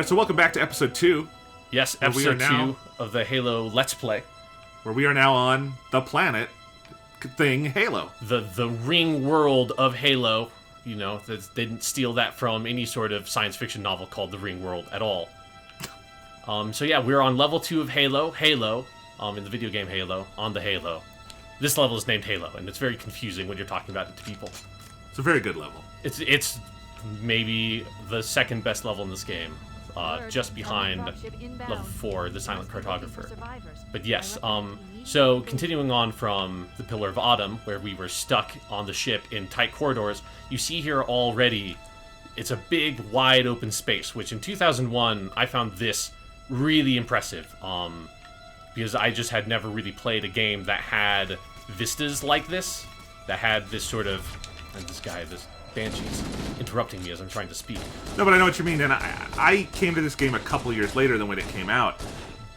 Alright, so welcome back to episode 2. Yes, episode 2 of the Halo Let's Play. Where we are now on the planet thing Halo. The ring world of Halo. You know, they didn't steal that from any sort of science fiction novel called The Ring World at all. So yeah, we're on level 2 of Halo. In the video game Halo, on the Halo. This level is named Halo, and it's very confusing when you're talking about it to people. It's a very good level. It's maybe the second best level in this game. Just behind level 4, the Silent Cartographer. But yes, so continuing on from the Pillar of Autumn, where we were stuck on the ship in tight corridors, you see here already, it's a big, wide open space, which in 2001, I found this really impressive, because I just had never really played a game that had vistas like this, that had this sort of, and this Banshee's interrupting me as I'm trying to speak. No, but I know what you mean, and I came to this game a couple years later than when it came out.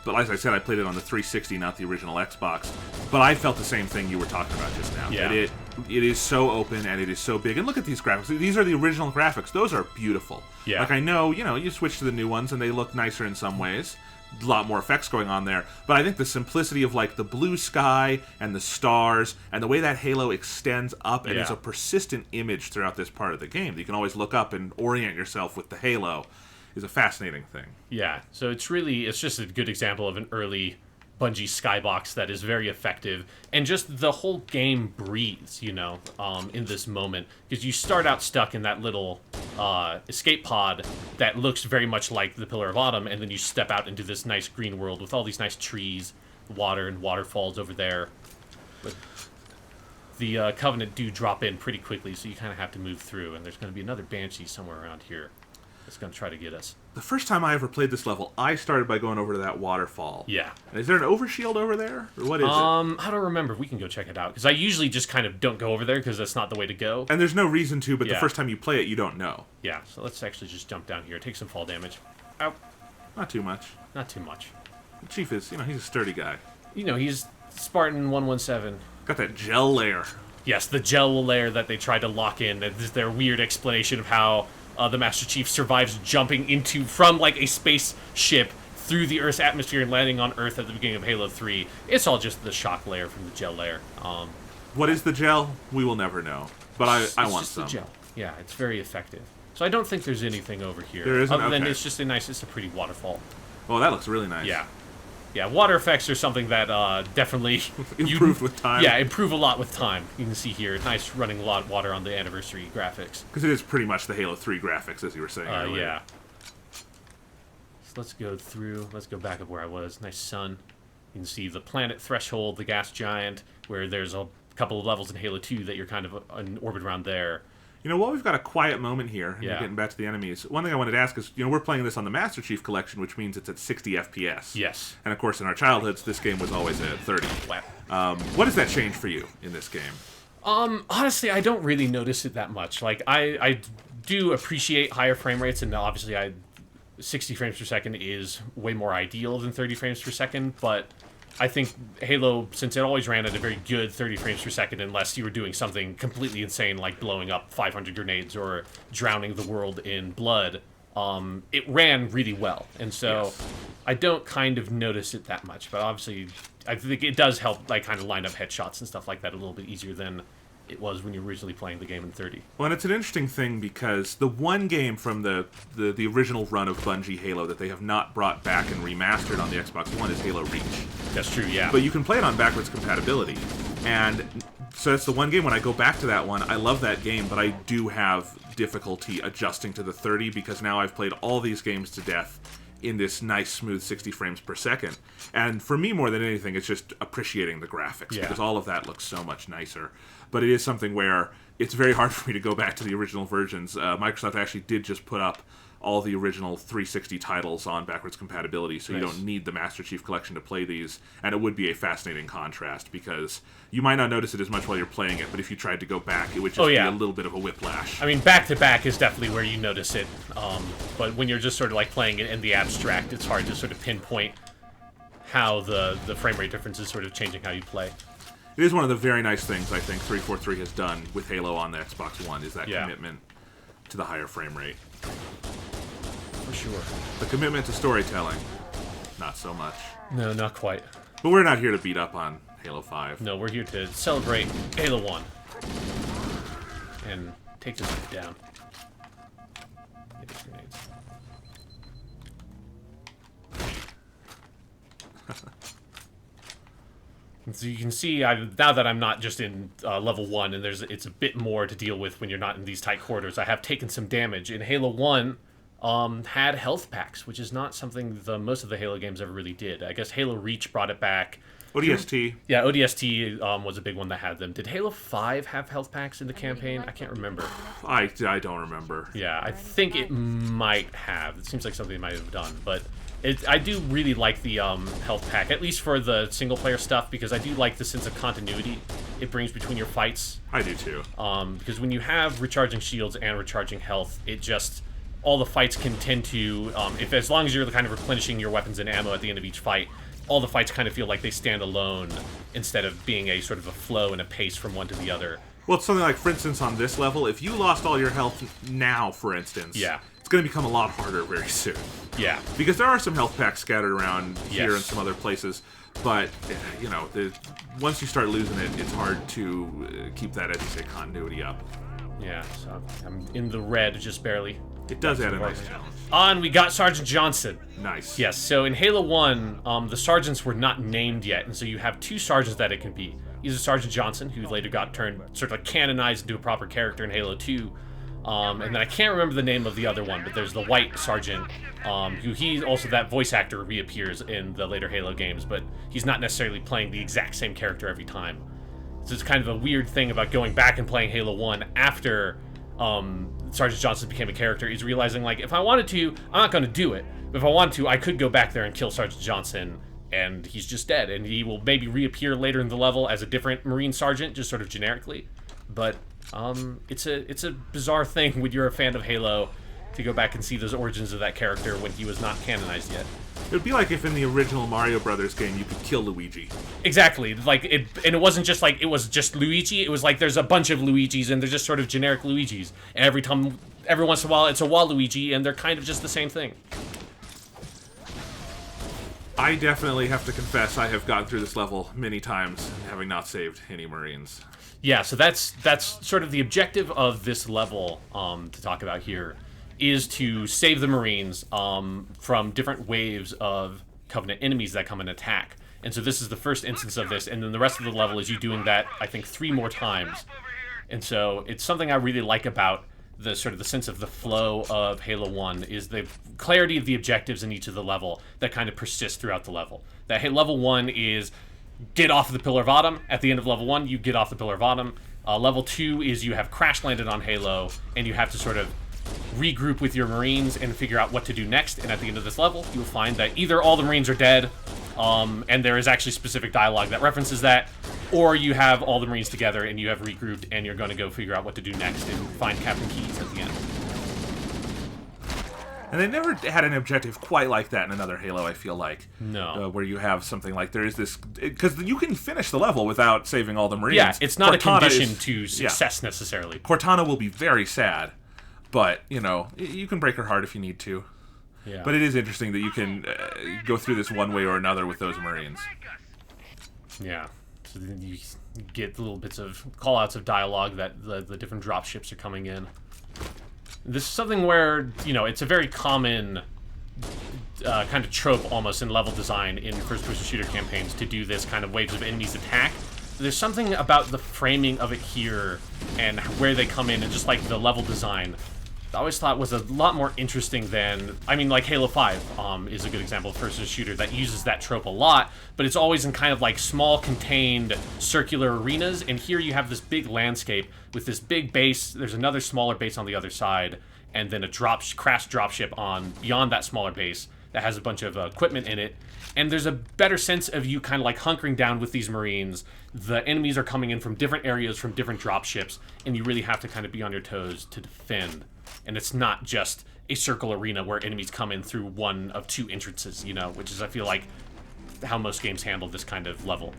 But as I said, I played it on the 360, not the original Xbox. But I felt the same thing you were talking about just now. Yeah. That it is so open and it is so big. And look at these graphics. These are the original graphics. Those are beautiful. Yeah. Like I know, you switch to the new ones and they look nicer in some ways. A lot more effects going on there, but I think the simplicity of like the blue sky and the stars and the way that Halo extends up and is a persistent image throughout this part of the game that you can always look up and orient yourself with the Halo is a fascinating thing. Yeah, so it's just a good example of an early Bungie skybox that is very effective, and just the whole game breathes, in this moment, because you start out stuck in that little escape pod that looks very much like the Pillar of Autumn, and then you step out into this nice green world with all these nice trees, water, and waterfalls over there. But the Covenant do drop in pretty quickly, so you kind of have to move through, and there's going to be another Banshee somewhere around here that's going to try to get us. The first time I ever played this level, I started by going over to that waterfall. Yeah. And is there an overshield over there? Or what is it? I don't remember. We can go check it out. Because I usually just kind of don't go over there because that's not the way to go. And there's no reason to, but the first time you play it, you don't know. Yeah, so let's actually just jump down here. Take some fall damage. Ow. Not too much. Not too much. The Chief is, he's a sturdy guy. He's Spartan 117. Got that gel layer. Yes, the gel layer that they tried to lock in. That is their weird explanation of how the Master Chief survives jumping from like a spaceship through the Earth's atmosphere and landing on Earth at the beginning of Halo 3. It's all just the shock layer from the gel layer. What is the gel? We will never know. But I want some. The gel. Yeah, it's very effective. So I don't think there's anything over here. There isn't? Other than Okay. it's a pretty waterfall. Oh, that looks really nice. Yeah. Yeah, water effects are something that definitely improved with time. Yeah, improve a lot with time. You can see here, nice running a lot of water on the anniversary graphics. Because it is pretty much the Halo 3 graphics, as you were saying earlier. Yeah. So let's go through. Let's go back up where I was. Nice sun. You can see the planet Threshold, the gas giant, where there's a couple of levels in Halo 2 that you're kind of in orbit around there. While we've got a quiet moment here, and Yeah. we're getting back to the enemies, one thing I wanted to ask is, we're playing this on the Master Chief Collection, which means it's at 60 FPS. Yes. And of course, in our childhoods, this game was always at 30. Wow. What does that change for you in this game? Honestly, I don't really notice it that much. Like, I do appreciate higher frame rates, and obviously 60 frames per second is way more ideal than 30 frames per second, but I think Halo, since it always ran at a very good 30 frames per second, unless you were doing something completely insane like blowing up 500 grenades or drowning the world in blood, it ran really well. And so I don't kind of notice it that much, but obviously I think it does help like kind of line up headshots and stuff like that a little bit easier than it was when you were originally playing the game in 30. Well, and it's an interesting thing because the one game from the original run of Bungie Halo that they have not brought back and remastered on the Xbox One is Halo Reach. That's true, yeah. But you can play it on backwards compatibility. And so that's the one game, when I go back to that one, I love that game, but I do have difficulty adjusting to the 30 because now I've played all these games to death in this nice, smooth 60 frames per second. And for me, more than anything, it's just appreciating the graphics because all of that looks so much nicer. But it is something where it's very hard for me to go back to the original versions. Microsoft actually did just put up all the original 360 titles on backwards compatibility, so you don't need the Master Chief Collection to play these, and it would be a fascinating contrast, because you might not notice it as much while you're playing it, but if you tried to go back, it would just be a little bit of a whiplash. I mean, back-to-back is definitely where you notice it, but when you're just sort of like playing it in the abstract, it's hard to sort of pinpoint how the frame rate difference is sort of changing how you play. It is one of the very nice things I think 343 has done with Halo on the Xbox One, is that commitment to the higher frame rate. for sure. The commitment to storytelling, not so much. No, not quite. But we're not here to beat up on Halo 5. No, we're here to celebrate Halo 1. And take this down. Get these grenades. So you can see, now that I'm not just in level 1, and it's a bit more to deal with when you're not in these tight corridors, I have taken some damage. In Halo 1, had health packs, which is not something most of the Halo games ever really did. I guess Halo Reach brought it back. ODST. Yeah, ODST was a big one that had them. Did Halo 5 have health packs in the campaign? I can't remember. I don't remember. Yeah, I think it might have. It seems like something it might have done, but I do really like the health pack, at least for the single-player stuff, because I do like the sense of continuity it brings between your fights. I do too. Because when you have recharging shields and recharging health, it just... all the fights can tend to... as long as you're kind of replenishing your weapons and ammo at the end of each fight, all the fights kind of feel like they stand alone instead of being a sort of a flow and a pace from one to the other. Well, it's something like, for instance, on this level, if you lost all your health now, for instance... Yeah. It's going to become a lot harder very soon. Yeah. Because there are some health packs scattered around here Yes. and some other places, but, you know, once you start losing it, it's hard to keep that, as you say, continuity up. Yeah, so I'm in the red just barely. It does add a nice challenge. On, we got Sergeant Johnson. Nice. Yes, so in Halo 1, the sergeants were not named yet, and so you have two sergeants that it can be. Either Sergeant Johnson, who later got turned, sort of canonized into a proper character in Halo 2, and then I can't remember the name of the other one, but there's the white sergeant, that voice actor reappears in the later Halo games, but he's not necessarily playing the exact same character every time. So it's kind of a weird thing about going back and playing Halo 1 after Sergeant Johnson became a character, is realizing, like, if I wanted to, I'm not going to do it, but if I wanted to, I could go back there and kill Sergeant Johnson, and he's just dead, and he will maybe reappear later in the level as a different Marine Sergeant, just sort of generically, but it's a bizarre thing when you're a fan of Halo to go back and see those origins of that character when he was not canonized yet. It would be like if in the original Mario Brothers game you could kill Luigi. Exactly, like and it wasn't just like it was just Luigi. It was like there's a bunch of Luigis and they're just sort of generic Luigis. And every once in a while, it's a Waluigi, and they're kind of just the same thing. I definitely have to confess I have gotten through this level many times, having not saved any Marines. Yeah, so that's sort of the objective of this level to talk about here, is to save the Marines from different waves of Covenant enemies that come and attack. And so this is the first instance of this, and then the rest of the level is you doing that, I think, 3 more times. And so it's something I really like about the sort of the sense of the flow of Halo 1, is the clarity of the objectives in each of the level that kind of persists throughout the level. That level 1 is get off the Pillar of Autumn. At the end of level 1, you get off the Pillar of Autumn. Level 2 is you have crash landed on Halo, and you have to sort of regroup with your Marines and figure out what to do next. And at the end of this level, you will find that either all the Marines are dead, and there is actually specific dialogue that references that, or you have all the Marines together and you have regrouped and you're going to go figure out what to do next and find Captain Keyes at the end. And they never had an objective quite like that in another Halo, I feel like. No. Where you have something like, there is this... Because you can finish the level without saving all the Marines. Yeah, it's not Cortana a condition to success necessarily. Cortana will be very sad, but, you know, you can break her heart if you need to. Yeah. But it is interesting that you can go through this one way or another with those Marines. Yeah. So then you get little bits of call-outs of dialogue that the different drop ships are coming in. This is something where, you know, it's a very common kind of trope almost in level design in first-person shooter campaigns to do this kind of waves of enemies attack. There's something about the framing of it here and where they come in and just like the level design I always thought was a lot more interesting than, I mean, like Halo 5 is a good example of first-person shooter that uses that trope a lot, but it's always in kind of like small, contained, circular arenas, and here you have this big landscape with this big base, there's another smaller base on the other side, and then a crash dropship on beyond that smaller base that has a bunch of equipment in it, and there's a better sense of you kind of like hunkering down with these Marines. The enemies are coming in from different areas, from different dropships, and you really have to kind of be on your toes to defend. And it's not just a circle arena where enemies come in through one of 2 entrances, you know, which is, I feel like, how most games handle this kind of level.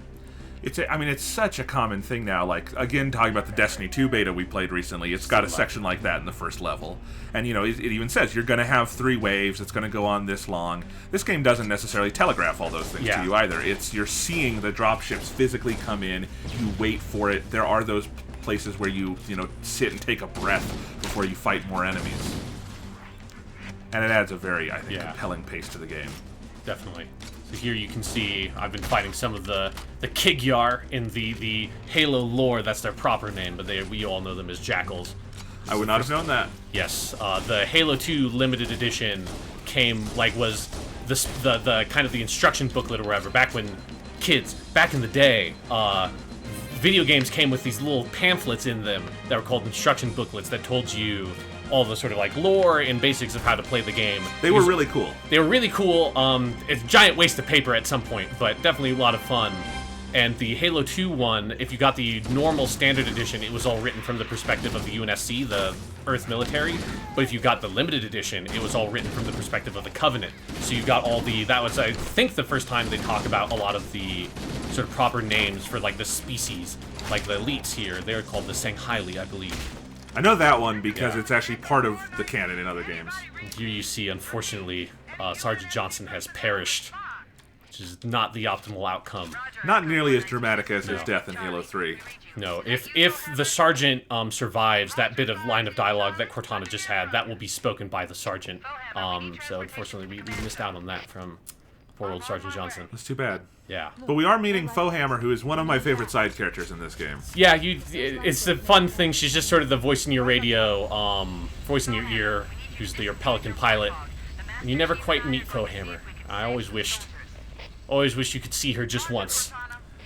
I mean, it's such a common thing now. Like, again, talking about the Destiny 2 beta we played recently, it's got a section like that in the first level. And, it even says you're going to have 3 waves, it's going to go on this long. This game doesn't necessarily telegraph all those things to you either. You're seeing the dropships physically come in, you wait for it. There are those places where you sit and take a breath before you fight more enemies. And it adds a very, I think, compelling pace to the game. Definitely. So here you can see I've been fighting some of the Kigyar in the Halo lore. That's their proper name, but we all know them as Jackals. I would not have known that. Yes, the Halo 2 limited edition was the kind of the instruction booklet or whatever. Back when back in the day, video games came with these little pamphlets in them that were called instruction booklets that told you all the sort of like lore and basics of how to play the game. They were really cool. They were really cool. It's a giant waste of paper at some point, but definitely a lot of fun. And the Halo 2 one, if you got the normal standard edition, it was all written from the perspective of the UNSC, the Earth military. But if you got the limited edition, it was all written from the perspective of the Covenant. So you got that was, I think, the first time they talk about a lot of the sort of proper names for like the species, like the elites here. They're called the Sangheili, I believe. I know that one because it's actually part of the canon in other games. And here you see, unfortunately, Sergeant Johnson has perished, which is not the optimal outcome. Not nearly as dramatic as his death in Halo 3. No, if the Sergeant survives, that bit of line of dialogue that Cortana just had, that will be spoken by the Sergeant. So unfortunately, we missed out on that from poor old Sergeant Johnson. That's too bad. Yeah. But we are meeting Foehammer, who is one of my favorite side characters in this game. Yeah, it's the fun thing. She's just sort of the voice in your radio, voice in your ear, who's your Pelican pilot. And you never quite meet Foehammer. I always wished you could see her just once.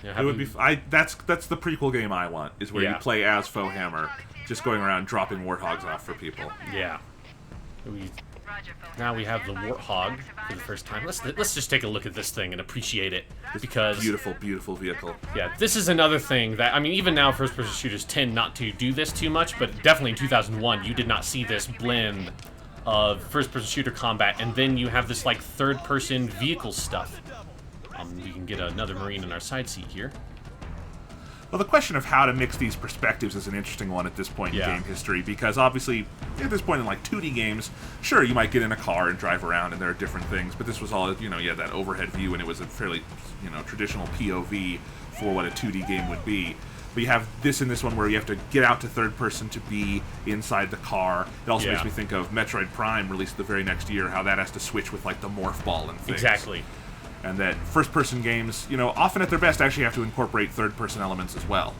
It would be. That's the prequel game I want. Is where you play as Foehammer, just going around dropping warthogs off for people. Yeah. Now we have the Warthog for the first time. Let's just take a look at this thing and appreciate it, because beautiful, beautiful vehicle. Yeah, this is another thing that, I mean, even now first-person shooters tend not to do this too much, but definitely in 2001 you did not see this blend of first-person shooter combat, and then you have this like third-person vehicle stuff. We can get another Marine in our side seat here. Well, the question of how to mix these perspectives is an interesting one at this point in game history, because obviously, at this point in like 2D games, sure, you might get in a car and drive around and there are different things, but this was all, you had that overhead view and it was a fairly, traditional POV for what a 2D game would be. But you have this in this one where you have to get out to third person to be inside the car. It also makes me think of Metroid Prime, released the very next year, how that has to switch with like the morph ball and things. Exactly. And that first-person games, often at their best actually have to incorporate third-person elements as well.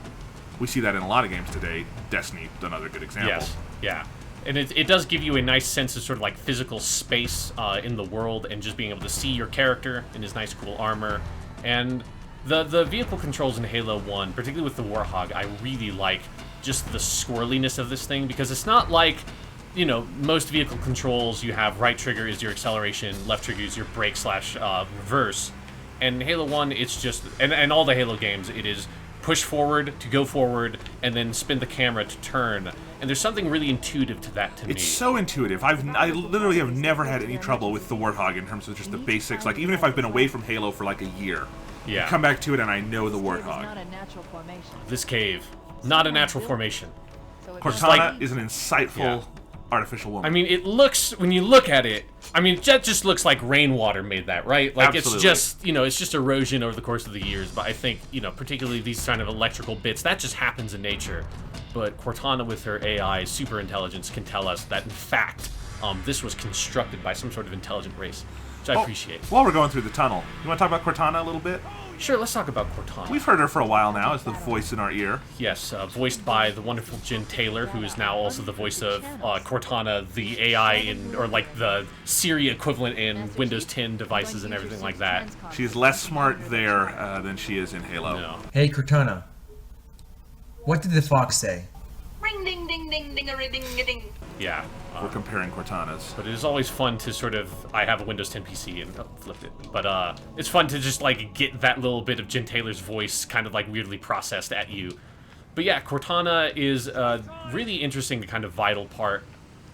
We see that in a lot of games today. Destiny, another good example. Yes, yeah. And it does give you a nice sense of sort of like physical space in the world, and just being able to see your character in his nice cool armor. And the vehicle controls in Halo 1, particularly with the Warthog, I really like just the squirreliness of this thing, because it's not like, most vehicle controls, you have right trigger is your acceleration, left trigger is your brake / reverse. And Halo 1, it's just, and all the Halo games, it is push forward to go forward, and then spin the camera to turn. And there's something really intuitive to that to me. It's so intuitive. I literally have never had any trouble with the Warthog in terms of just the basics. Like, even if I've been away from Halo for like a year, I come back to it and I know the Warthog. This cave, not a natural formation. Cortana is an insightful artificial woman. I mean, it looks, when you look at it, I mean, that just looks like rainwater made that, right? Like, Absolutely. It's just, it's just erosion over the course of the years. But I think, particularly these kind of electrical bits, that just happens in nature. But Cortana, with her AI super intelligence, can tell us that, in fact, this was constructed by some sort of intelligent race, which I appreciate. While we're going through the tunnel, you want to talk about Cortana a little bit? Sure, let's talk about Cortana. We've heard her for a while now as the voice in our ear. Yes, voiced by the wonderful Jen Taylor, who is now also the voice of Cortana, the AI or like the Siri equivalent in Windows 10 devices and everything like that. She's less smart there than she is in Halo. No. Hey, Cortana. What did the fox say? Ring ding ding ding ding a ding a ding. Yeah. We're comparing Cortanas. But it is always fun to sort of, I have a Windows 10 PC and flipped it, but it's fun to just like get that little bit of Jen Taylor's voice kind of like weirdly processed at you. But yeah, Cortana is a really interesting kind of vital part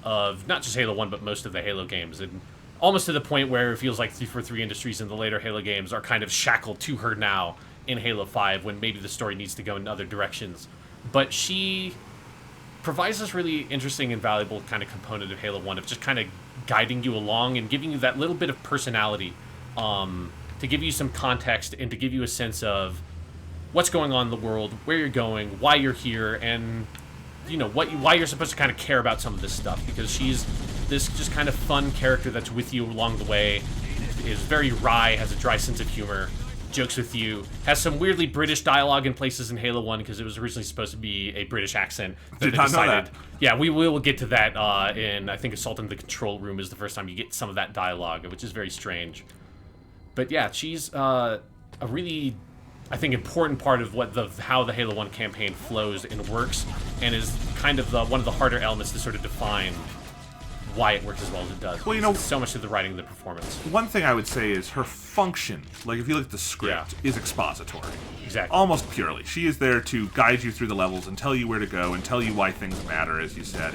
of not just Halo 1, but most of the Halo games. And almost to the point where it feels like 343 Industries and the later Halo games are kind of shackled to her now in Halo 5 when maybe the story needs to go in other directions. But she provides this really interesting and valuable kind of component of Halo 1 of just kind of guiding you along and giving you that little bit of personality, to give you some context and to give you a sense of what's going on in the world, where you're going, why you're here, and why you're supposed to kind of care about some of this stuff, because she's this just kind of fun character that's with you along the way, is very wry, has a dry sense of humor, jokes with you, has some weirdly British dialogue in places in Halo 1 because it was originally supposed to be a British accent. Did not know that. Yeah, we will get to that in, I think, Assault in the Control Room is the first time you get some of that dialogue, which is very strange. But yeah, she's a really, I think, important part of how the Halo 1 campaign flows and works, and is kind of one of the harder elements to sort of define why it works as well as it does. Well, so much of the writing and the performance. One thing I would say is her function, like if you look at the script, is expository. Exactly. Almost purely. She is there to guide you through the levels and tell you where to go and tell you why things matter, as you said.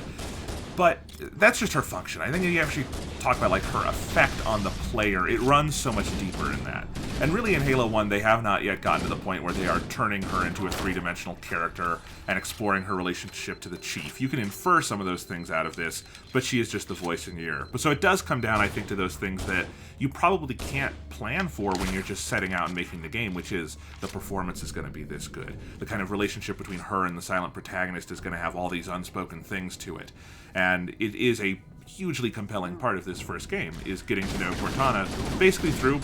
But that's just her function. I think if you actually talk about like her effect on the player, it runs so much deeper in that. And really in Halo 1, they have not yet gotten to the point where they are turning her into a three-dimensional character and exploring her relationship to the Chief. You can infer some of those things out of this, but she is just the voice in your ear. But so it does come down, I think, to those things that you probably can't plan for when you're just setting out and making the game, which is the performance is going to be this good. The kind of relationship between her and the silent protagonist is going to have all these unspoken things to it. And it is a hugely compelling part of this first game, is getting to know Cortana basically through,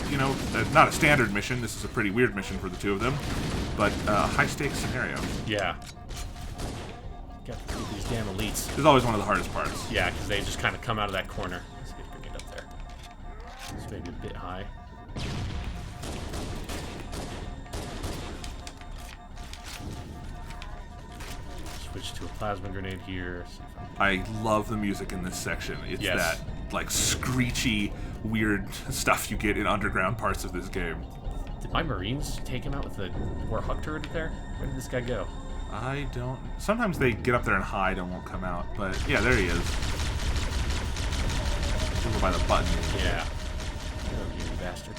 not a standard mission. This is a pretty weird mission for the two of them, but a high-stakes scenario. Yeah. Got to beat these damn elites. It's always one of the hardest parts. Yeah, because they just kind of come out of that corner. Let's see if we can get up there. It's maybe a bit high. Switch to a plasma grenade here. I love the music in this section. It's that, like, screechy, weird stuff you get in underground parts of this game. Did my Marines take him out with the Warhawk turret there? Where did this guy go? I don't... Sometimes they get up there and hide and won't come out, but yeah, there he is. Over by the button. Yeah. Oh, you bastard.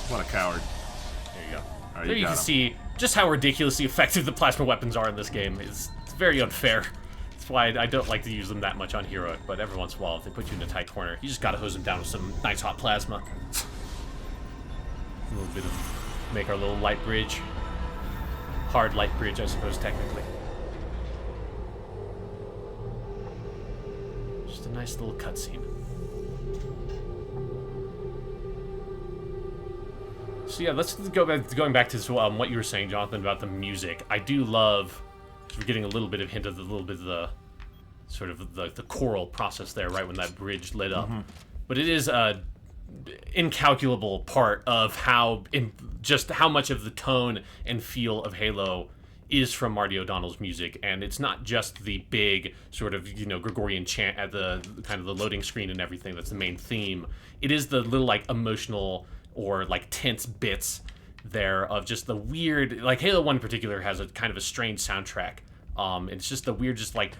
What a coward. There you go. Right, there you can see just how ridiculously effective the plasma weapons are in this game. It's very unfair. That's why I don't like to use them that much on Heroic, but every once in a while, if they put you in a tight corner, you just gotta hose them down with some nice hot plasma. A little bit of... make our little light bridge. Hard light bridge, I suppose, technically. Just a nice little cutscene. So yeah, let's go back. Going back to this, what you were saying, Jonathan, about the music. I do love. We're getting a little bit of hint of the sort of the choral process there, right when that bridge lit up. Mm-hmm. But it is a incalculable part of just how much of the tone and feel of Halo is from Marty O'Donnell's music, and it's not just the big sort of Gregorian chant at the kind of the loading screen and everything that's the main theme. It is the little like emotional or like tense bits there of just the weird, like Halo 1 in particular has a kind of a strange soundtrack. It's just the weird, just like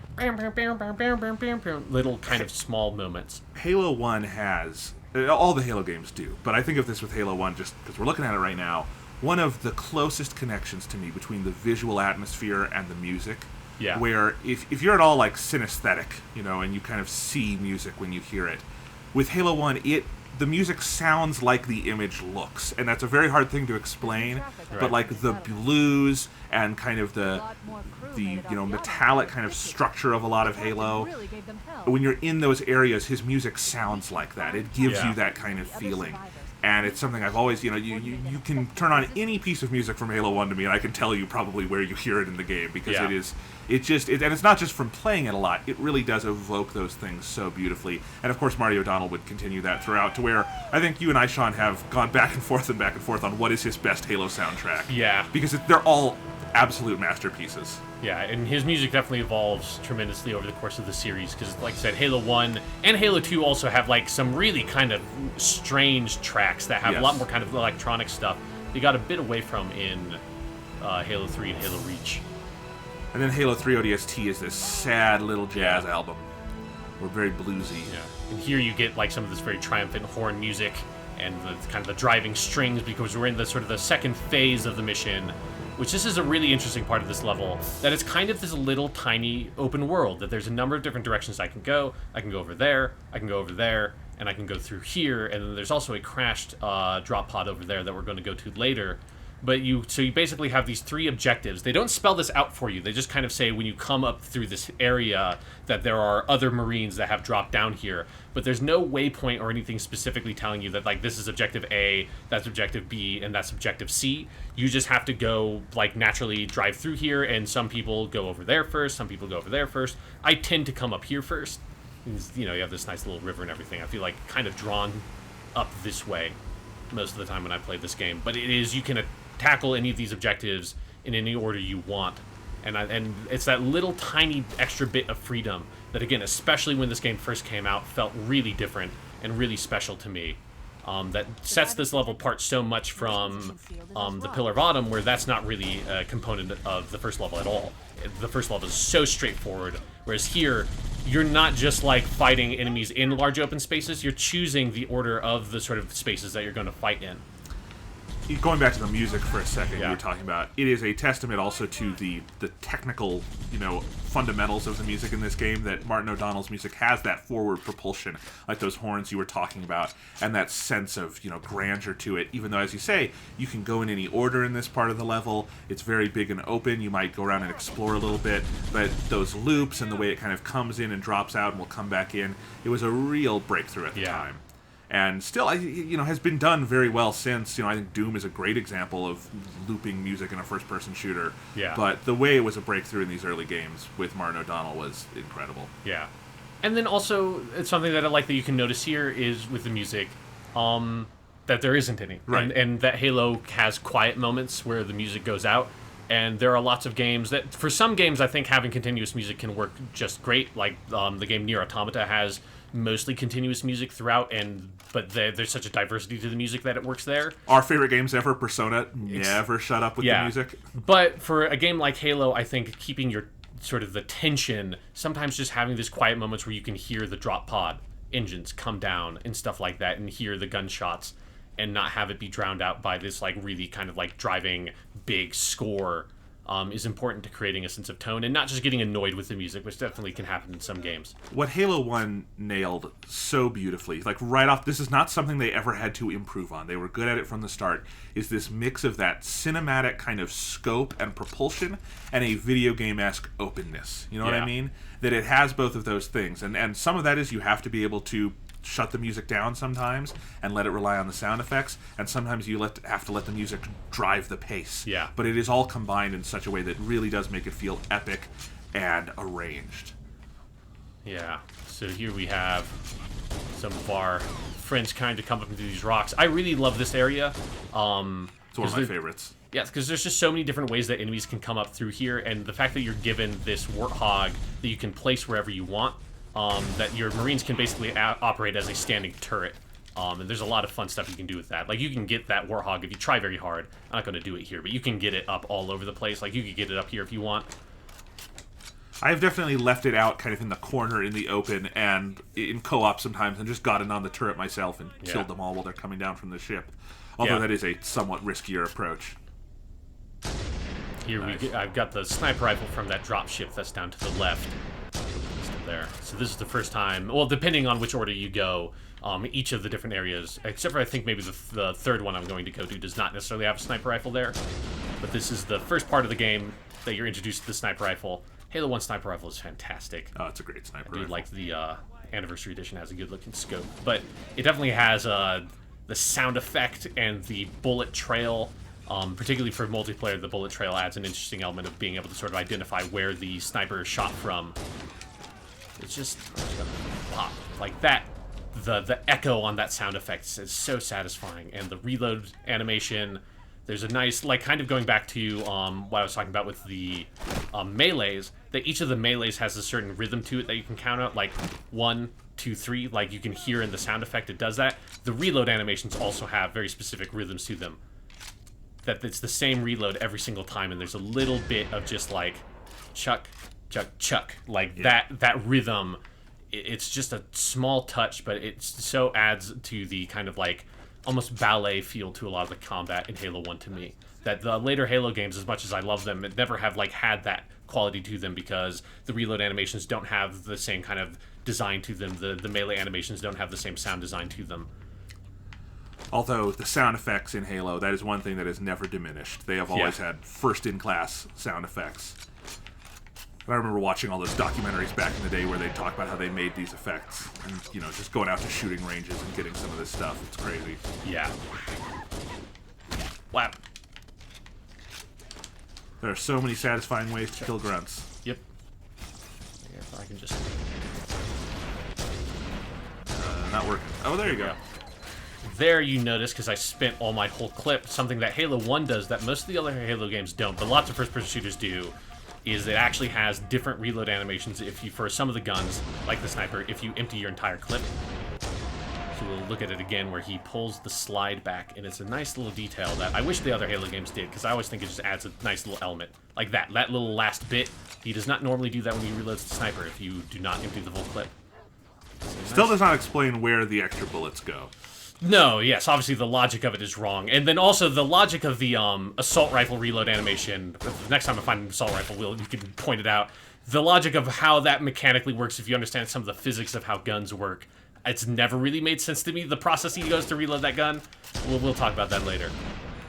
little kind of small moments. Halo 1 has, all the Halo games do, but I think of this with Halo 1 just because we're looking at it right now, one of the closest connections to me between the visual atmosphere and the music. Yeah. Where if you're at all like synesthetic, and you kind of see music when you hear it, with Halo 1, the music sounds like the image looks, and that's a very hard thing to explain. Right. But like the blues and kind of the metallic kind of structure of a lot of Halo, when you're in those areas, his music sounds like that. It gives you that kind of feeling. And it's something I've always, you can turn on any piece of music from Halo 1 to me, and I can tell you probably where you hear it in the game, because and it's not just from playing it a lot, it really does evoke those things so beautifully. And of course, Marty O'Donnell would continue that throughout, to where I think you and I, Sean, have gone back and forth on what is his best Halo soundtrack. Yeah. Because they're all absolute masterpieces. Yeah, and his music definitely evolves tremendously over the course of the series, because, like I said, Halo 1 and Halo 2 also have, like, some really kind of strange tracks that have a lot more kind of electronic stuff they got a bit away from in Halo 3 and Halo Reach. And then Halo 3 ODST is this sad little jazz album. We're very bluesy. Yeah. And here you get, like, some of this very triumphant horn music and the kind of the driving strings, because we're in the sort of the second phase of the mission, which this is a really interesting part of this level, that it's kind of this little tiny open world, that there's a number of different directions I can go. I can go over there, I can go over there, and I can go through here, and then there's also a crashed drop pod over there that we're going to go to later. But you basically have these 3 objectives. They don't spell this out for you. They just kind of say when you come up through this area that there are other Marines that have dropped down here. But there's no waypoint or anything specifically telling you that, like, this is objective A, that's objective B, and that's objective C. You just have to go, like, naturally drive through here, and some people go over there first, some people go over there first. I tend to come up here first. You know, you have this nice little river and everything. I feel like kind of drawn up this way most of the time when I play this game. But it is, you can tackle any of these objectives in any order you want, and it's that little tiny extra bit of freedom that, again, especially when this game first came out, felt really different and really special to me. That sets this level apart so much from the Pillar of Autumn, where that's not really a component of the first level at all. The first level is so straightforward, whereas here, you're not just like fighting enemies in large open spaces, you're choosing the order of the sort of spaces that you're going to fight in. Going back to the music for a second, Yeah. you were talking about, it is a testament also to the technical, fundamentals of the music in this game, that Martin O'Donnell's music has that forward propulsion, like those horns you were talking about, and that sense of, grandeur to it, even though, as you say, you can go in any order in this part of the level. It's very big and open. You might go around and explore a little bit, but those loops and the way it kind of comes in and drops out and will come back in, it was a real breakthrough at the time. And still, has been done very well since. I think Doom is a great example of looping music in a first-person shooter. Yeah. But the way it was a breakthrough in these early games with Martin O'Donnell was incredible. Yeah. And then also, it's something that I like that you can notice here is with the music, that there isn't any. Right. And that Halo has quiet moments where the music goes out. And there are lots of games that, for some games, I think having continuous music can work just great. Like the game Nier Automata has mostly continuous music throughout, but there's such a diversity to the music that it works there. Our favorite games ever, Persona, never shut up with the music. But for a game like Halo, I think keeping your sort of the tension, sometimes just having these quiet moments where you can hear the drop pod engines come down and stuff like that, and hear the gunshots, and not have it be drowned out by this like really kind of like driving big score, is important to creating a sense of tone and not just getting annoyed with the music, which definitely can happen in some games. What Halo 1 nailed so beautifully, like right off, this is not something they ever had to improve on. They were good at it from the start, is this mix of that cinematic kind of scope and propulsion and a video game-esque openness. You know what I mean? That it has both of those things. And some of that is you have to be able to shut the music down sometimes and let it rely on the sound effects, and sometimes you have to let the music drive the pace. Yeah. But it is all combined in such a way that really does make it feel epic and arranged. Yeah. So here we have some of our friends kind of come up into these rocks. I really love this area. It's one of my favorites. Yeah, because there's just so many different ways that enemies can come up through here, and the fact that you're given this warthog that you can place wherever you want, that your Marines can basically operate as a standing turret. And there's a lot of fun stuff you can do with that. Like, you can get that warthog if you try very hard. I'm not going to do it here, but you can get it up all over the place. Like, you could get it up here if you want. I've definitely left it out kind of in the corner in the open and in co-op sometimes, and just gotten on the turret myself and killed them all while they're coming down from the ship. Although that is a somewhat riskier approach. Here I've got the sniper rifle from that drop ship that's down to the left. There. So this is the first time, well, depending on which order you go, each of the different areas, except for I think maybe the third one I'm going to go to does not necessarily have a sniper rifle there, but this is the first part of the game that you're introduced to the sniper rifle. Halo 1 sniper rifle is fantastic. Oh, it's a great sniper I do rifle. like the Anniversary Edition has a good looking scope, but it definitely has the sound effect and the bullet trail. Particularly for multiplayer, the bullet trail adds an interesting element of being able to sort of identify where the sniper is shot from. It's just pop like that. The echo on that sound effect is so satisfying, and the reload animation. There's a nice, like, kind of going back to what I was talking about with the melees. That each of the melees has a certain rhythm to it that you can count out, like 1, 2, 3. Like you can hear in the sound effect it does that. The reload animations also have very specific rhythms to them. That it's the same reload every single time, and there's a little bit of just like chuck, chuck, chuck, like that rhythm. It's just a small touch, but it so adds to the kind of like almost ballet feel to a lot of the combat in Halo 1 to me. That the later Halo games, as much as I love them, it never have like had that quality to them because the reload animations don't have the same kind of design to them. The melee animations don't have the same sound design to them. Although the sound effects in Halo, that is one thing that has never diminished. They have always had first-in-class sound effects. And I remember watching all those documentaries back in the day where they talk about how they made these effects. And, you know, just going out to shooting ranges and getting some of this stuff. It's crazy. Yeah. Wow. There are so many satisfying ways to kill grunts. Yep. If I can just... Not working. Oh, there you go. There you notice, because I spent all my whole clip, something that Halo 1 does that most of the other Halo games don't, but lots of first-person shooters do, is it actually has different reload animations if you, for some of the guns, like the sniper, if you empty your entire clip. So we'll look at it again where he pulls the slide back, and it's a nice little detail that I wish the other Halo games did, because I always think it just adds a nice little element. Like that little last bit, he does not normally do that when he reloads the sniper if you do not empty the full clip. Still does not explain where the extra bullets go. No, yes, obviously the logic of it is wrong. And then also the logic of the assault rifle reload animation, the next time I find an assault rifle, you can point it out. The logic of how that mechanically works, if you understand some of the physics of how guns work, it's never really made sense to me, the process he goes to reload that gun. We'll talk about that later.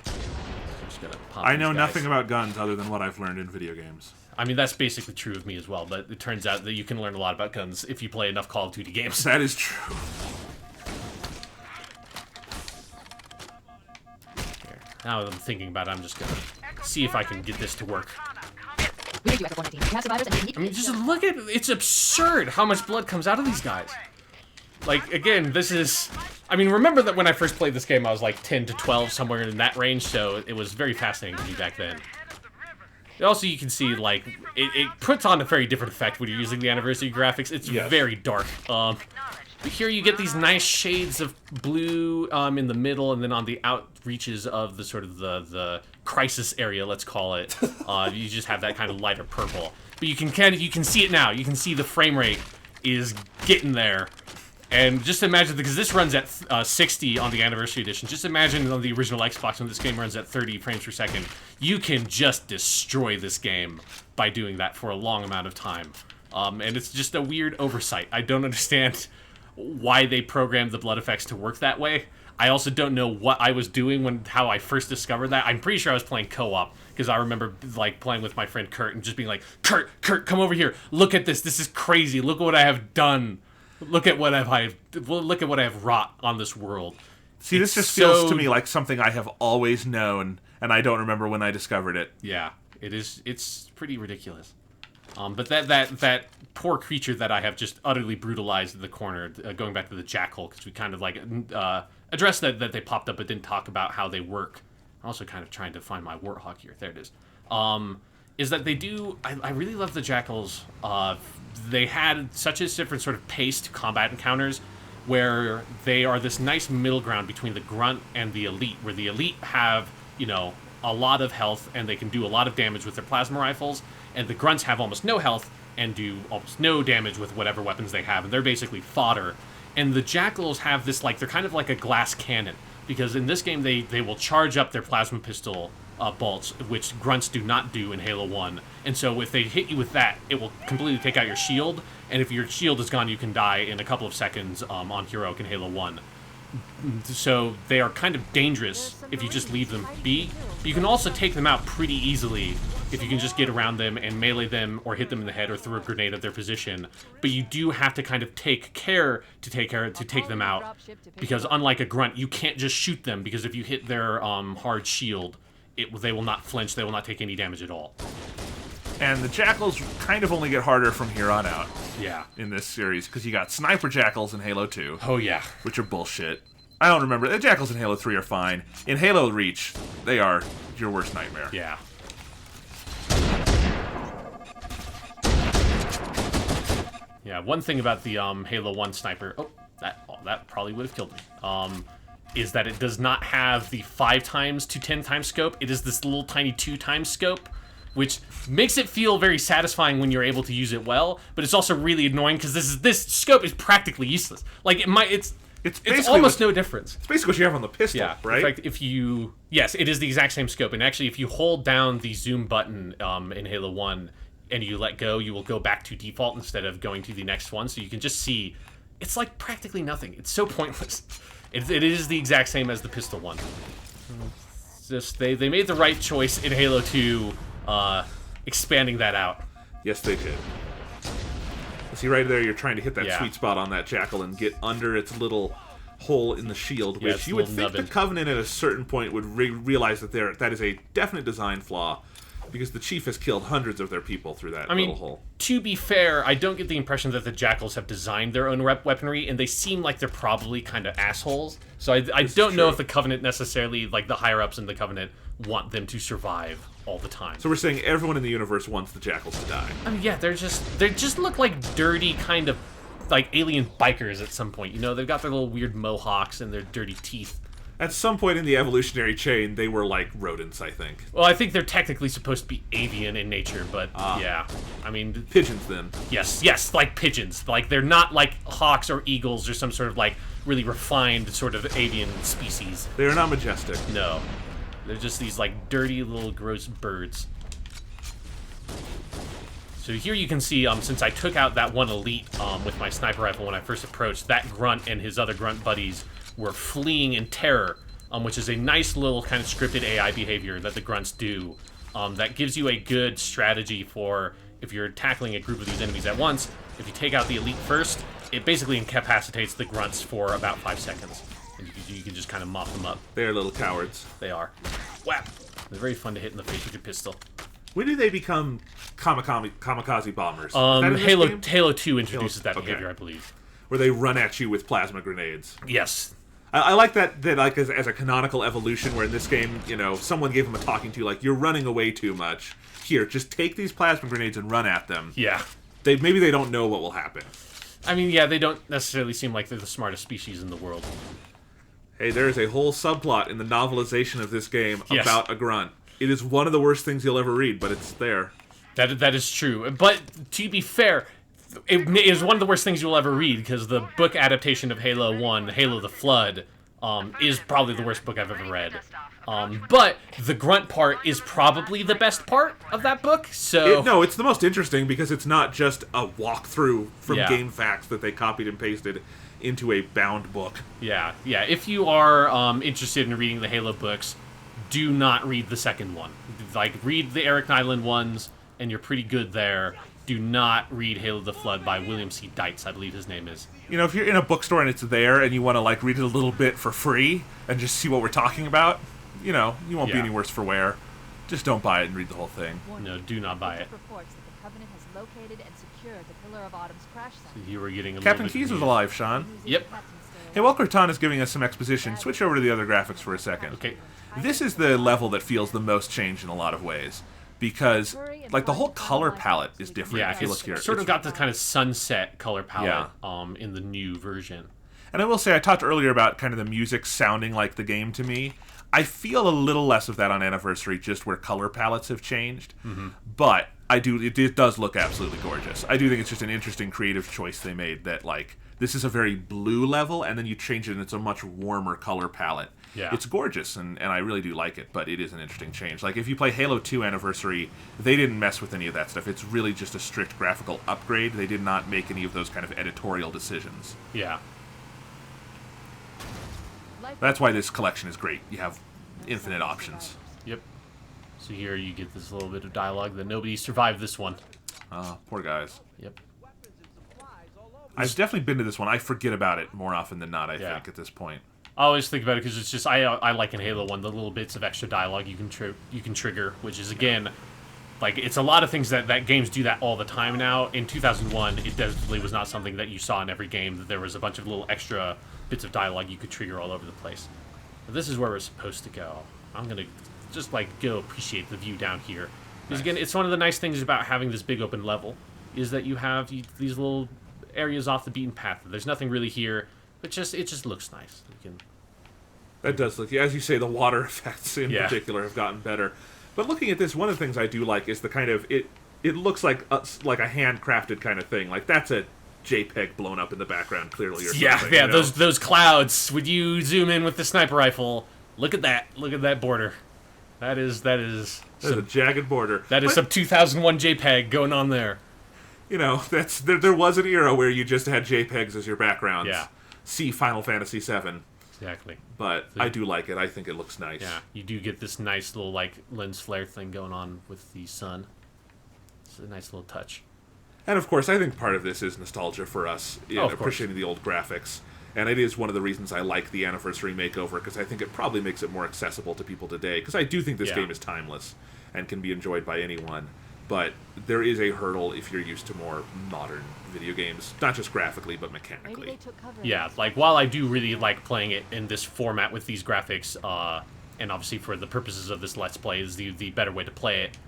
I'm just gonna pop I know these guys. nothing about guns other than what I've learned in video games. I mean, that's basically true of me as well, but it turns out that you can learn a lot about guns if you play enough Call of Duty games. That is true. Now that I'm thinking about it, I'm just gonna see if I can get this to work. We need you, FF119. We have survivors and we need I mean, just look at it. It's absurd how much blood comes out of these guys. Like, again, this is... I mean, remember that when I first played this game, I was like 10 to 12, somewhere in that range, so it was very fascinating to me back then. Also, you can see, like, it puts on a very different effect when you're using the anniversary graphics. It's very dark. But here you get these nice shades of blue in the middle, and then on the outreaches of the sort of the crisis area, let's call it, you just have that kind of lighter purple. But you can see it now. You can see the frame rate is getting there. And just imagine, because this runs at 60 on the Anniversary Edition, just imagine on the original Xbox when this game runs at 30 frames per second. You can just destroy this game by doing that for a long amount of time. And it's just a weird oversight. I don't understand why they programmed the blood effects to work that way. I also don't know what I was doing how I first discovered that. I'm pretty sure I was playing co-op, because I remember like playing with my friend Kurt and just being like, Kurt, come over here. Look at this. This is crazy. Look what I have done. Look at what I have wrought on this world. See, this just feels to me like something I have always known, and I don't remember when I discovered it. Yeah, it is. It's pretty ridiculous. But that poor creature that I have just utterly brutalized in the corner, going back to the Jackal, because we kind of like addressed that they popped up but didn't talk about how they work. I'm also kind of trying to find my Warthog here. There it is. Is that they do... I really love the Jackals. They had such a different sort of pace to combat encounters where they are this nice middle ground between the Grunt and the Elite, where the Elite have, you know, a lot of health and they can do a lot of damage with their plasma rifles, and the Grunts have almost no health and do almost no damage with whatever weapons they have, and they're basically fodder. And the Jackals have this, like, they're kind of like a glass cannon, because in this game they will charge up their plasma pistol bolts, which Grunts do not do in Halo 1. And so if they hit you with that, it will completely take out your shield, and if your shield is gone, you can die in a couple of seconds on Heroic in Halo 1. So they are kind of dangerous if you just leave them be. But you can also take them out pretty easily if you can just get around them and melee them or hit them in the head or throw a grenade at their position. But you do have to kind of take care to take them out, because unlike a Grunt, you can't just shoot them, because if you hit their hard shield, they will not flinch, they will not take any damage at all. And the Jackals kind of only get harder from here on out. Yeah. In this series, because you got Sniper Jackals in Halo 2. Oh, yeah. Which are bullshit. I don't remember. The Jackals in Halo 3 are fine. In Halo Reach, they are your worst nightmare. Yeah. Yeah, one thing about the Halo 1 Sniper... Oh, that probably would have killed me. Is that it does not have the 5 times to 10 times scope. It is this little tiny 2 times scope, which makes it feel very satisfying when you're able to use it well, but it's also really annoying because this scope is practically useless. Like, It's It's almost no difference. It's basically what you have on the pistol, Yeah, right? in fact, yes, it is the exact same scope. And actually, if you hold down the zoom button in Halo 1 and you let go, you will go back to default instead of going to the next one. So you can just see, it's like practically nothing. It's so pointless. It is the exact same as the pistol one. It's just they made the right choice in Halo 2, expanding that out. Yes, they did. See, right there, you're trying to hit that Yeah. sweet spot on that Jackal and get under its little hole in the shield, Yeah, which its you would little think the nubbin. Covenant at a certain point would realize that that is a definite design flaw, because the Chief has killed hundreds of their people through that little hole. To be fair, I don't get the impression that the Jackals have designed their own weaponry, and they seem like they're probably kind of assholes. So I don't know true. if the Covenant necessarily, like the higher-ups in the Covenant, want them to survive all the time. So we're saying everyone in the universe wants the Jackals to die. I mean, yeah, they just look like dirty kind of like alien bikers at some point. You know, they've got their little weird mohawks and their dirty teeth. At some point in the evolutionary chain, they were like rodents, I think. Well, I think they're technically supposed to be avian in nature, but yeah, I mean, Pigeons, then. yes, like pigeons. Like they're not like hawks or eagles or some sort of like really refined sort of avian species. They are not majestic. No, they're just these like dirty little gross birds. So here you can see, since I took out that one elite with my sniper rifle when I first approached, that grunt and his other grunt buddies were fleeing in terror, which is a nice little kind of scripted AI behavior that the grunts do. That gives you a good strategy for if you're tackling a group of these enemies at once. If you take out the elite first, it basically incapacitates the grunts for about 5 seconds. And you can just kind of mop them up. They are little cowards. They are. Whap! They're very fun to hit in the face with your pistol. When do they become kamikaze bombers? Is that in this game? Halo 2 introduces that okay. behavior, I believe. Where they run at you with plasma grenades. Yes. I like that like as a canonical evolution, where in this game, you know, someone gave them a talking to, like, you're running away too much. Here, just take these plasma grenades and run at them. Yeah. Maybe they don't know what will happen. I mean, yeah, they don't necessarily seem like they're the smartest species in the world. Hey, there is a whole subplot in the novelization of this game Yes. about a grunt. It is one of the worst things you'll ever read, but it's there. That is true. But to be fair, it is one of the worst things you'll ever read, because the book adaptation of Halo 1, Halo the Flood, is probably the worst book I've ever read. But the grunt part is probably the best part of that book, so... No, it's the most interesting because it's not just a walkthrough from Yeah. game facts that they copied and pasted into a bound book. Yeah. If you are interested in reading the Halo books, do not read the second one. Like, read the Eric Nyland ones, and you're pretty good there. Do not read Halo the Flood by William C. Dietz, I believe his name is. You know, if you're in a bookstore and it's there and you want to, like, read it a little bit for free and just see what we're talking about, you know, you won't be Yeah. any worse for wear. Just don't buy it and read the whole thing. No, do not buy it. Reports that the Covenant has located and secured the Pillar of Autumn's crash site. You were getting a Captain little bit Keyes was confused. alive, Sean. Yep. Hey, while Cortana is giving us some exposition, switch over to the other graphics for a second. Okay. This is the level that feels the most changed in a lot of ways. Because, like, the whole color palette is different Yeah, if you it's look here. sort of It's- got this kind of sunset color palette Yeah. in the new version. And I will say, I talked earlier about kind of the music sounding like the game to me. I feel a little less of that on Anniversary, just where color palettes have changed. But it does look absolutely gorgeous. I do think it's just an interesting creative choice they made, that, like, this is a very blue level, and then you change it and it's a much warmer color palette. Yeah. It's gorgeous, and I really do like it, but it is an interesting change. Like, if you play Halo 2 Anniversary, they didn't mess with any of that stuff. It's really just a strict graphical upgrade. They did not make any of those kind of editorial decisions. Yeah. That's why this collection is great. You have infinite options. Yep. So here you get this little bit of dialogue that nobody survived this one. Poor guys. Yep. I've definitely been to this one. I forget about it more often than not, I Yeah. think, at this point. I always think about it because it's just I like in Halo 1 the little bits of extra dialogue you can trigger, which is, again, like, it's a lot of things that games do that all the time now. In 2001, it definitely was not something that you saw in every game, that there was a bunch of little extra bits of dialogue you could trigger all over the place. But this is where we're supposed to go. I'm gonna just, like, go appreciate the view down here. Because, again, it's one of the nice things about having this big open level, is that you have these little areas off the beaten path. There's nothing really here, but it just looks nice. You can... That does look, as you say, the water effects in Yeah. particular have gotten better. But looking at this, one of the things I do like is the kind of, it looks like a handcrafted kind of thing. Like, that's a JPEG blown up in the background clearly or something. Yeah, you know? those clouds. Would you zoom in with the sniper rifle? Look at that border. That is There's a jagged border. that is some 2001 JPEG going on there. You know, there was an era where you just had JPEGs as your backgrounds. Yeah. See Final Fantasy VII. Exactly. But I do like it. I think it looks nice. Yeah, you do get this nice little like lens flare thing going on with the sun. It's a nice little touch. And of course, I think part of this is nostalgia for us, Of course. appreciating the old graphics. And it is one of the reasons I like the anniversary makeover, because I think it probably makes it more accessible to people today. Because I do think this game is timeless and can be enjoyed by anyone. But there is a hurdle if you're used to more modern video games, not just graphically, but Maybe mechanically. they took cover. Yeah, like while I do really like playing it in this format with these graphics, and obviously for the purposes of this Let's Play is the better way to play it.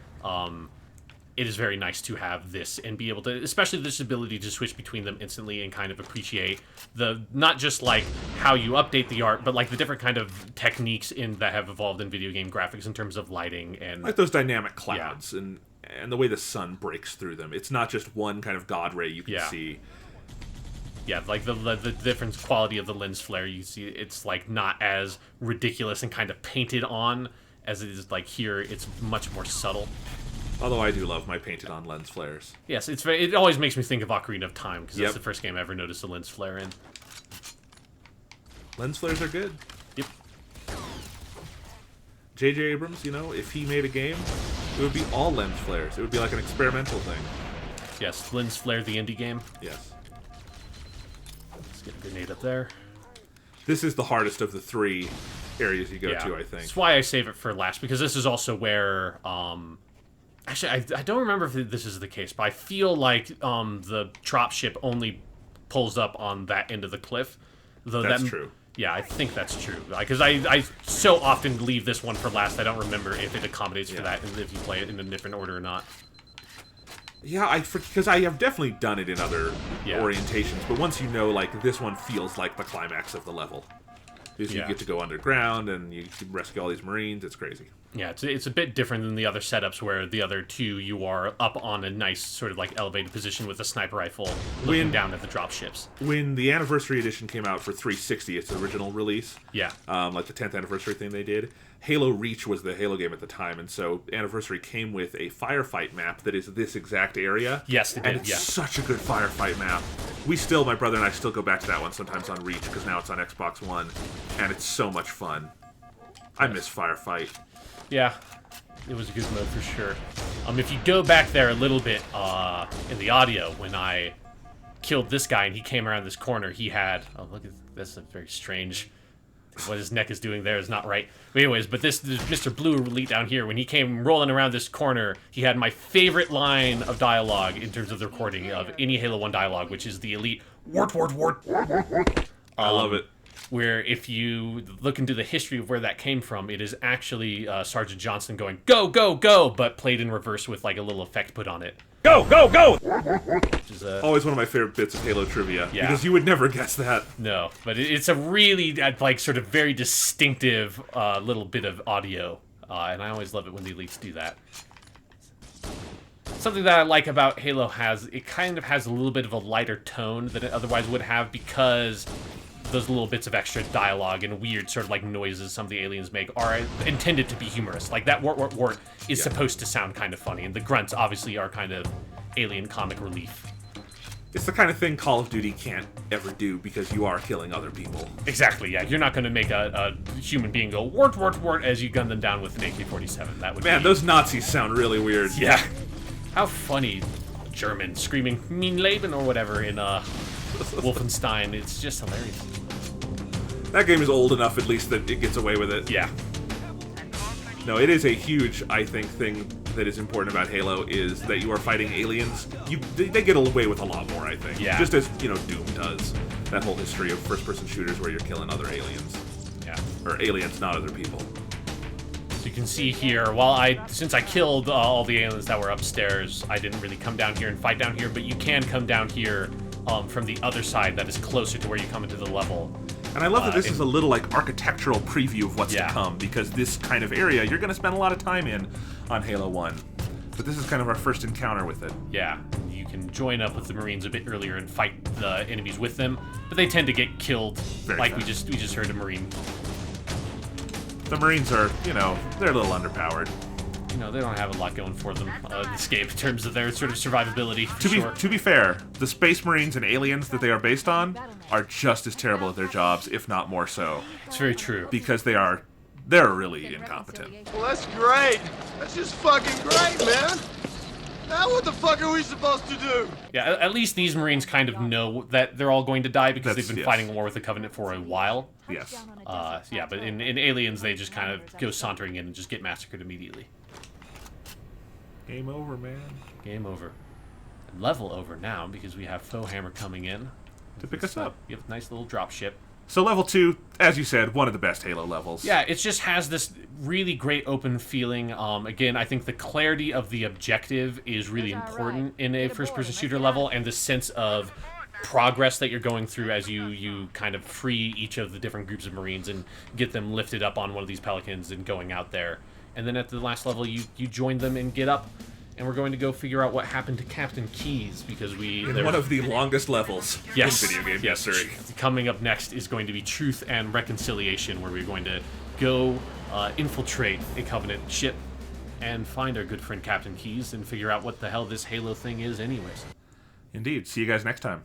It is very nice to have this and be able to, especially this ability to switch between them instantly and kind of appreciate the, not just like how you update the art, but like the different kind of techniques that have evolved in video game graphics in terms of lighting and Like those dynamic clouds and the way the sun breaks through them. It's not just one kind of god ray you can see. yeah, like the different quality of the lens flare. You see, it's like not as ridiculous and kind of painted on as it is like here. It's much more subtle. Although I do love my painted on lens flares. Yes, it always makes me think of Ocarina of Time, because Yep. that's the first game I ever noticed a lens flare in. Lens flares are good. Yep. J.J. Abrams, you know, if he made a game, it would be all lens flares. It would be like an experimental thing. Yes, lens flare, the indie game. Yes. Let's get a grenade up there. This is the hardest of the three areas you go to, I think. That's why I save it for last, because this is also where... Actually, I don't remember if this is the case, but I feel like the drop ship only pulls up on that end of the cliff. Though That's true. Yeah, I think that's true. Because I so often leave this one for last, I don't remember if it accommodates for that and if you play it in a different order or not. Yeah, because I have definitely done it in other orientations, but once you know, like, this one feels like the climax of the level. Is you get to go underground and you can rescue all these Marines. It's crazy. Yeah, it's a bit different than the other setups where the other two you are up on a nice sort of like elevated position with a sniper rifle looking down at the drop ships. When the Anniversary Edition came out for 360, its original release, like the 10th anniversary thing they did, Halo Reach was the Halo game at the time, and so Anniversary came with a firefight map that is this exact area. Yes, it did, and it's such a good firefight map. My brother and I still go back to that one sometimes on Reach, because now it's on Xbox One, and it's so much fun. I miss firefight. Yeah, it was a good mode for sure. If you go back there a little bit in the audio, when I killed this guy and he came around this corner, he had... Oh, look at this. A very strange... What his neck is doing there is not right. But anyways, this Mr. Blue Elite down here, when he came rolling around this corner, he had my favorite line of dialogue in terms of the recording of any Halo 1 dialogue, which is the Elite wart, wart, wart. I love it. Where if you look into the history of where that came from, it is actually Sergeant Johnson going, go, go, go, but played in reverse with like a little effect put on it. Go, go, go! Which is always one of my favorite bits of Halo trivia, Yeah. because you would never guess that. No, but it's a really, like, sort of very distinctive little bit of audio, and I always love it when the elites do that. Something that I like about Halo it kind of has a little bit of a lighter tone than it otherwise would have, because those little bits of extra dialogue and weird sort of like noises some of the aliens make are intended to be humorous. Like that wart, wart, wart is supposed to sound kind of funny, and the grunts obviously are kind of alien comic relief. It's the kind of thing Call of Duty can't ever do, because you are killing other people. Exactly, yeah. You're not going to make a human being go wart, wart, wart as you gun them down with an AK-47. That would Man, be... those Nazis sound really weird. Yeah. How funny. German screaming "Mein Leben" or whatever in Wolfenstein. It's just hilarious. That game is old enough, at least, that it gets away with it. Yeah. No, it is a huge, I think, thing that is important about Halo, is that you are fighting aliens. They get away with a lot more, I think. Yeah. Just as, Doom does. That whole history of first-person shooters where you're killing other aliens. Yeah. Or aliens, not other people. So you can see here, since I killed all the aliens that were upstairs, I didn't really come down here and fight down here, but you can come down here from the other side that is closer to where you come into the level. And I love that this is a little, like, architectural preview of what's to come, because this kind of area you're going to spend a lot of time in on Halo 1. But this is kind of our first encounter with it. Yeah, you can join up with the Marines a bit earlier and fight the enemies with them, but they tend to get killed. Very like fast. we just heard a Marine. The Marines are, you know, they're a little underpowered. You know, they don't have a lot going for them in this game in terms of their sort of survivability. For sure. To be fair, the Space Marines and aliens that they are based on are just as terrible at their jobs, if not more so, It's very true. because they're really incompetent. Well, that's great. That's just fucking great, man. Now what the fuck are we supposed to do? Yeah, at least these Marines kind of know that they're all going to die because That's- they've been yes. fighting a war with the Covenant for a while. Yes. Yeah, but in Aliens, they just kind of go sauntering in and just get massacred immediately. Game over, man. Game over. Level over now because we have Foe Hammer coming in. To pick us up. You have a nice little drop ship. So level 2, as you said, one of the best Halo levels. Yeah, it just has this really great open feeling. Again, I think the clarity of the objective is really important in a first-person shooter level, and the sense of progress that you're going through as you kind of free each of the different groups of Marines and get them lifted up on one of these Pelicans and going out there. And then at the last level, you join them and get up, and we're going to go figure out what happened to Captain Keyes, because In one of the longest levels in video game history. Coming up next is going to be Truth and Reconciliation, where we're going to go infiltrate a Covenant ship and find our good friend Captain Keyes and figure out what the hell this Halo thing is anyways. Indeed. See you guys next time.